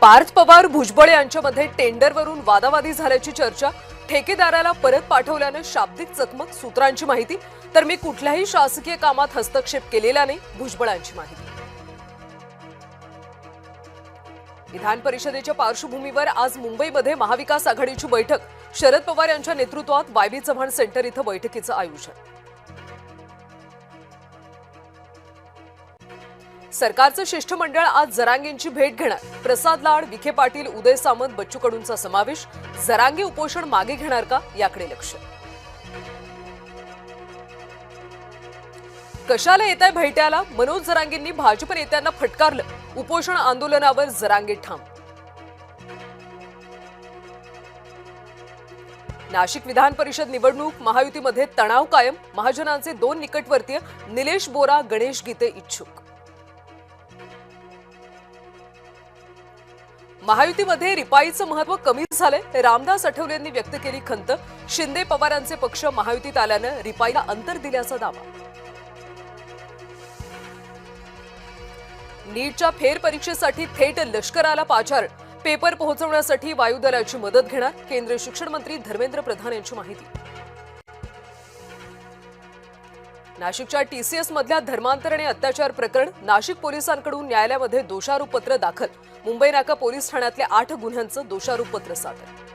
पार्थ पवार भुजबळ यांच्यामध्ये टेंडरवरून वादावादी झाल्याची चर्चा, ठेकेदाराला परत पाठवल्याने शाब्दिक चकमक, सूत्रांची माहिती, तर मी कुठल्याही शासकीय कामात हस्तक्षेप केलेला नाही, भुजबळांची माहिती। विधान परिषदेच्या पार्श्वभूमीवर आज मुंबईमध्ये महाविकास आघाडीची बैठक, शरद पवार यांच्या नेतृत्वात वायवी चव्हाण सेंटर इथं बैठकीचं आयोजन। सरकारचं शिष्टमंडळ आज जरांगेंची भेट घेणार, प्रसाद लाड, विखे पाटील, उदय सामंत, बच्चू कडूंचा समावेश। जरांगे उपोषण मागे घेणार का, याकडे लक्ष। कशाला येताय भेटायला, मनोज जरांगेंनी भाजप नेत्यांना फटकारलं, उपोषण आंदोलनावर जरांगे ठाम। नाशिक विधान परिषद निवडणूक, महायुतीमध्ये तणाव कायम, महाजनांचे 2 निकटवर्तीय निलेश बोरा, गणेश गीते इच्छुक। महायुतीमध्ये रिपाईचं महत्व कमी झालंय, रामदास आठवलेंनी व्यक्त केली खंत, शिंदे पवारांचे पक्ष महायुतीत आल्यानं रिपाईला अंतर दिल्याचा दावा। नीटच्या फेरपरीक्षेसाठी थेट लष्कराला पाचारण, पेपर पोहोचवण्यासाठी वायुदलाची मदत घेणार, केंद्रीय शिक्षण मंत्री धर्मेंद्र प्रधान यांची माहिती। नाशिकच्या टीसीएस मधल्या धर्मांतर आणि अत्याचार प्रकरण, नाशिक पोलिसांकडून न्यायालयामध्ये दोषारोपपत्र दाखल, मुंबई नाका पोलीस ठाण्यातल्या 8 गुन्ह्यांचं दोषारोपपत्र सादर।